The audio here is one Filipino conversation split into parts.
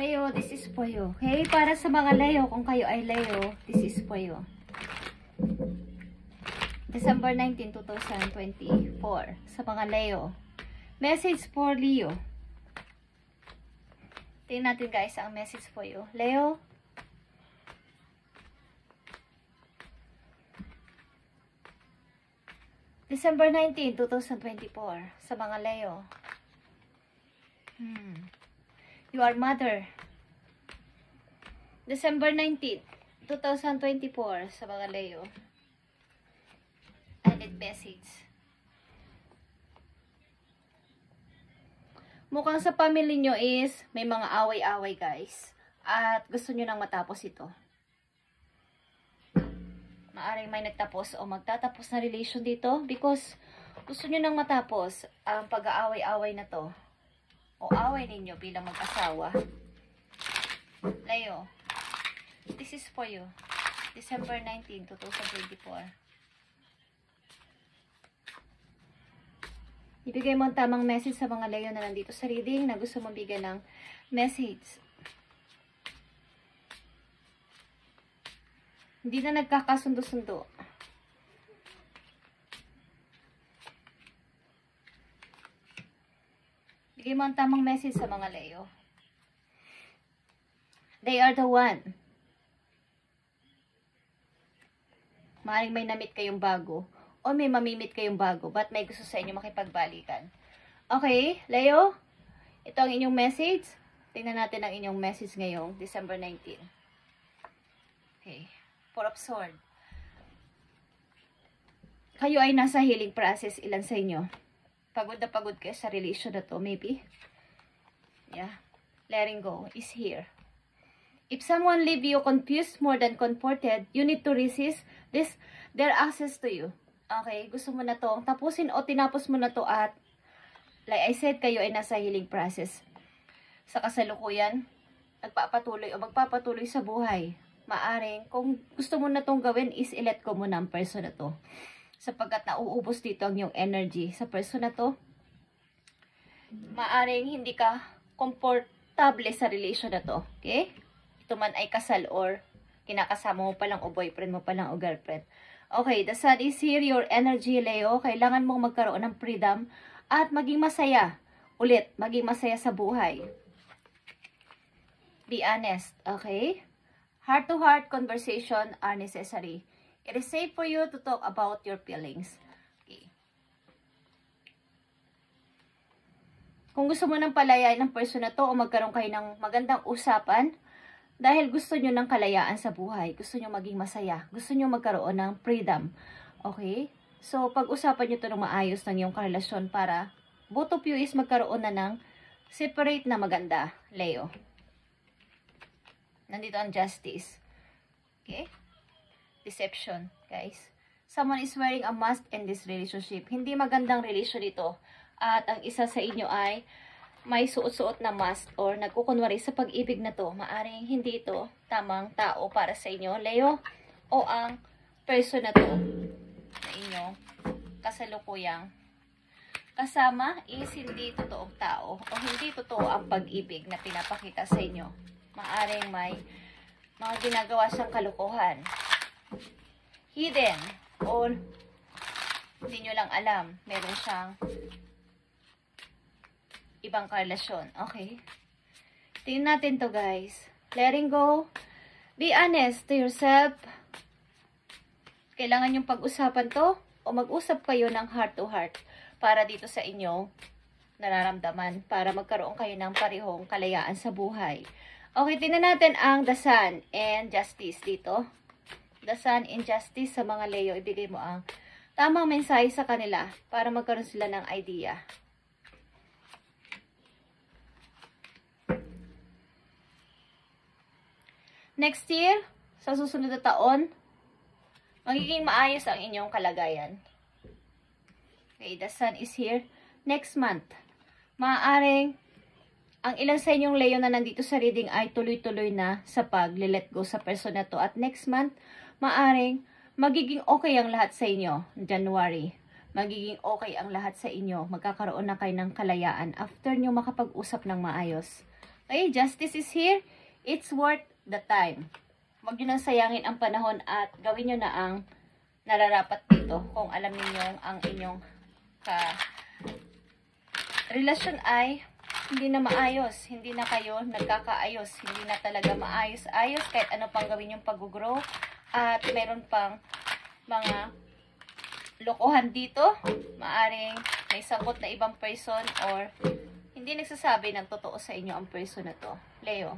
Leo, this is for you. Okay? Para sa mga Leo, kung kayo ay Leo, this is for you. December 19, 2024. Sa mga Leo. Message for Leo. Tingnan natin guys ang message for you. Leo. December 19, 2024. Sa mga Leo. You are mother. December 19, 2024. Sa mga Leo. I need message. Mukhang sa family nyo is may mga away-away guys. At gusto nyo nang matapos ito. Maaring may nagtapos o magtatapos na relation dito because gusto nyo nang matapos ang pag-aaway-away na to o away ninyo bilang mag-asawa. Leo, this is for you. December 19, 2024. Ibigay mo ang tamang message sa mga Leo na nandito sa reading na gusto mong bigyan ng message. Hindi na nagkakasundo-sundo. Bigay mo ang tamang message sa mga Leo. They are the one. Maaaring may namit kayong bago o may mamimit kayong bago but may gusto sa inyo makipagbalikan. Okay, Leo? Ito ang inyong message. Tingnan natin ang inyong message ngayong December 19. Okay. Four of Swords. Kayo ay nasa healing process, ilan sa inyo? Pagod na pagod kayo sa relation na to, maybe? Yeah. Letting go is here. If someone leave you confused more than comforted, you need to resist this, their access to you. Okay? Gusto mo na to tapusin o tinapos mo na to at like I said, kayo ay nasa healing process. Sa kasalukuyan, nagpapatuloy o magpapatuloy sa buhay. Maaring, kung gusto mo na tong gawin is i-let go mo na ang person na to. Sapagkat nauubos dito ang yung energy sa person na to. Maaring hindi ka komportable sa relation na to. Okay? Ito man ay kasal or kinakasama mo pa lang o boyfriend mo pa lang o girlfriend. Okay, the sun is here, your energy, Leo. Kailangan mong magkaroon ng freedom at maging masaya. Ulit, maging masaya sa buhay. Be honest, okay? Heart-to-heart conversation are necessary. It is safe for you to talk about your feelings. Okay. Kung gusto mo nang palayain ng person na to o magkaroon kayo ng magandang usapan, dahil gusto nyo ng kalayaan sa buhay, gusto nyo maging masaya, gusto nyo magkaroon ng freedom. Okay? So, pag-usapan nyo to ng maayos ng iyong karelasyon para both of you is magkaroon na ng separate na maganda, Leo. Nandito ang justice. Okay? Deception, guys. Someone is wearing a mask in this relationship. Hindi magandang relation ito. At ang isa sa inyo ay may suot-suot na mask or nagkukunwari sa pag-ibig na to. Maaring hindi ito tamang tao para sa inyo, Leo. O ang person na to na inyong kasalukuyang kasama is hindi totoong tao o hindi totoo ang pag-ibig na pinapakita sa inyo. Maaring may mga ginagawa siyang kalokohan. Hidden. O hindi nyo lang alam. Meron siyang ibang karelasyon. Okay? Tingnan natin to guys. Letting go. Be honest to yourself. Kailangan yung pag-usapan to o mag-usap kayo ng heart to heart para dito sa inyong nararamdaman. Para magkaroon kayo ng parehong kalayaan sa buhay. Okay, tingnan natin ang the sun and justice dito. The sun and justice sa mga Leo. Ibigay mo ang tamang mensahe sa kanila para magkaroon sila ng idea. Next year, sa susunod na taon, magiging maayos ang inyong kalagayan. Okay, the sun is here. Next month, maaaring ang ilan sa inyong Leo na nandito sa reading ay tuloy-tuloy na sa pag-let go sa person na to. At next month, maaring magiging okay ang lahat sa inyo. January, magiging okay ang lahat sa inyo. Magkakaroon na kayo ng kalayaan after nyo makapag-usap ng maayos. Okay, justice is here. It's worth the time. Huwag nyo nang sayangin ang panahon at gawin nyo na ang nararapat dito kung alam niyo ang inyong relasyon ay hindi na maayos, hindi na kayo nagkakaayos, hindi na talaga maayos-ayos kahit ano pang gawin yung pag-grow at meron pang mga lokohan dito, maaring may sabot na ibang person or hindi nagsasabi ng totoo sa inyo ang person na to. Leo.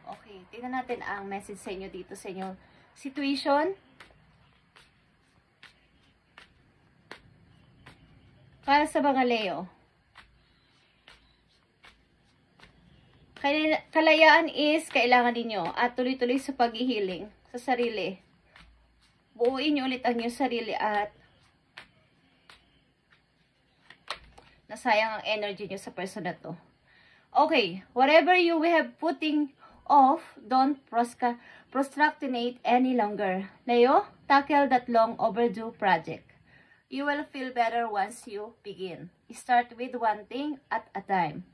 Okay, tingnan natin ang message sa inyo dito sa inyong situation. Para sa mga Leo. Kalayaan is kailangan ninyo at tuloy-tuloy sa pag-healing sa sarili. Buuin nyo ulit ang inyong sarili at nasayang ang energy nyo sa person na to. Okay, whatever you have putting off, don't procrastinate any longer. Leo, tackle that long overdue project. You will feel better once you begin. Start with one thing at a time.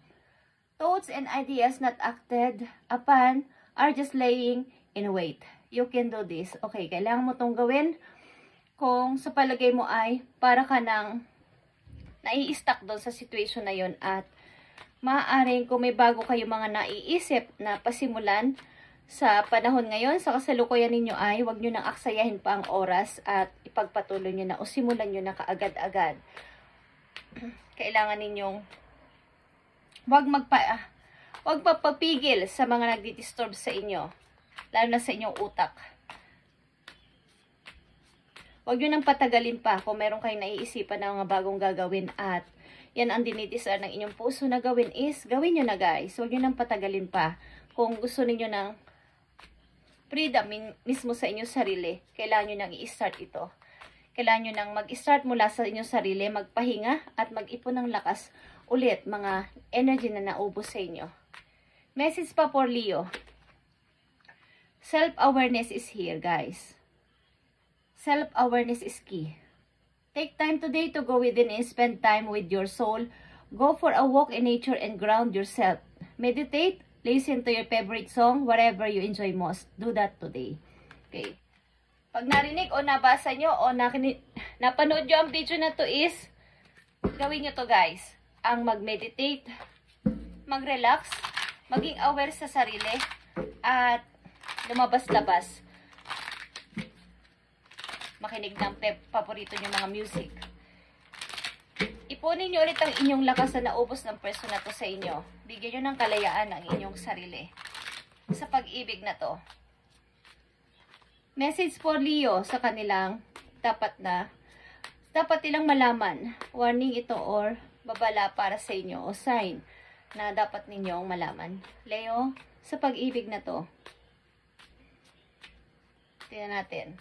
Thoughts and ideas not acted upon are just laying in wait. You can do this. Okay, kailangan mo itong gawin kung sa palagay mo ay para ka nang nai-stuck doon sa situation na yon at maaaring kung may bago kayo mga naiisip na pasimulan sa panahon ngayon, sa kasalukuyan ninyo ay huwag nyo nang aksayahin pa ang oras at ipagpatuloy nyo na o simulan nyo na kaagad-agad. Kailangan ninyong huwag papapigil sa mga nagdi-disturb sa inyo, lalo na sa inyong utak. Huwag nyo nang patagalin pa kung meron kayong naiisipan na mga bagong gagawin at yan ang dinidesire ng inyong puso na gawin is, gawin nyo na guys. Huwag nyo nang patagalin pa. Kung gusto niyo ng freedom mismo sa inyong sarili, kailangan nyo nang i-start ito. Kailangan nyo nang mag-start mula sa inyong sarili, magpahinga at mag-ipon ng lakas ulit mga energy na naubos sa inyo. Message pa for Leo. Self-awareness is here guys. Self-awareness is key. Take time today to go within and spend time with your soul. Go for a walk in nature and ground yourself. Meditate, listen to your favorite song, whatever you enjoy most. Do that today. Okay. Pag narinig o nabasa nyo o napanood nyo ang video na to is, gawin nyo to guys. Ang mag-meditate, mag-relax, maging aware sa sarili, at lumabas-labas. Makinig ng paborito nyo mga music. Ipunin nyo ulit ang inyong lakas na naubos ng person na to sa inyo. Bigyan nyo ng kalayaan ang inyong sarili sa pag-ibig na to. Message for Leo sa kanilang dapat nilang malaman. Warning ito or babala para sa inyo o sign na dapat ninyong malaman. Leo, sa pag-ibig na to. Tingnan natin.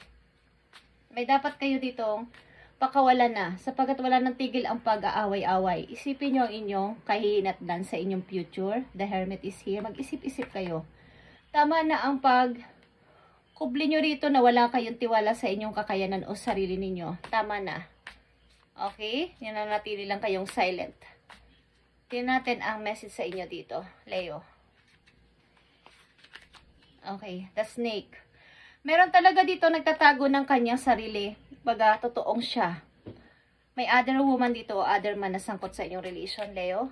May dapat kayo ditong pakawalan na sapagkat wala nang tigil ang pag-aaway-away. Isipin nyo ang inyong kahihinatnan sa inyong future. The Hermit is here. Mag-isip-isip kayo. Tama na ang kubli nyo rito na wala kayong tiwala sa inyong kakayanan o sarili ninyo. Tama na. Okay? Nananatili lang kayong silent. Tingnan natin ang message sa inyo dito. Leo. Okay. The Snake. Meron talaga dito nagtatago ng kanyang sarili. Baga, totoong siya. May other woman dito o other man na sangkot sa inyong relation, Leo.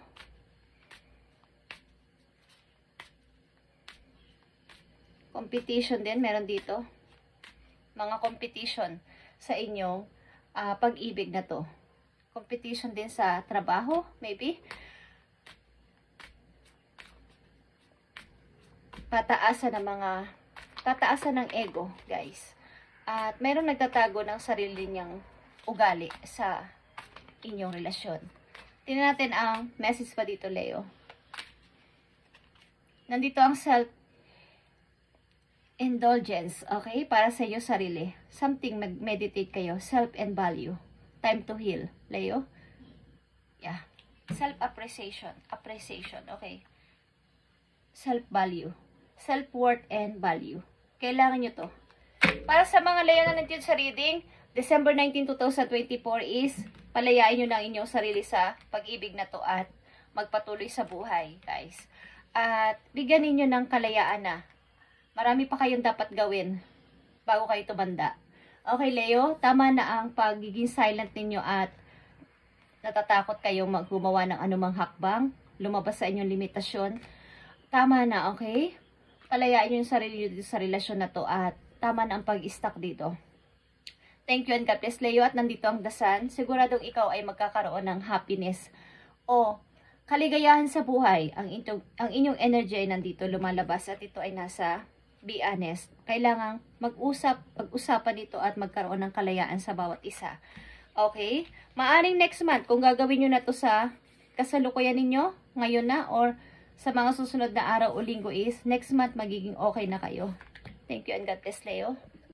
Competition din, meron dito. Mga competition sa inyong pag-ibig na to. Competition din sa trabaho, maybe. Tataasan ng ego, guys. At mayroong nagtatago ng sarili niyang ugali sa inyong relasyon. Tingnan natin ang message pa dito, Leo. Nandito ang self-indulgence, okay? Para sa iyo sarili. Something, mag-meditate kayo. Self and value. Time to heal, Leo. Yeah. Self-appreciation. Appreciation, okay? Self-value. Self-worth and value. Kailangan nyo to. Para sa mga Leo na nandito sa reading, December 19, 2024 is palayain nyo ng inyong sarili sa pag-ibig na to at magpatuloy sa buhay, guys. At bigyan ninyo ng kalayaan na. Marami pa kayong dapat gawin bago kayo tumanda. Okay, Leo, tama na ang pagiging silent ninyo at natatakot kayong gumawa ng anumang hakbang, lumabas sa inyong limitasyon. Tama na, okay? Palayaan nyo yung sarili nyo dito sa relasyon na to at tama na ang pag-stuck dito. Thank you and God bless, Leo. At nandito ang dasan. Siguradong ikaw ay magkakaroon ng happiness o kaligayahan sa buhay. Ang inyong energy ay nandito lumalabas at ito ay nasa be honest. Kailangang pag-usapan dito at magkaroon ng kalayaan sa bawat isa. Okay? Maaring next month, kung gagawin nyo na to sa kasalukuyan ninyo, ngayon na, or sa mga susunod na araw o linggo is, next month magiging okay na kayo. Thank you and God bless, Leo.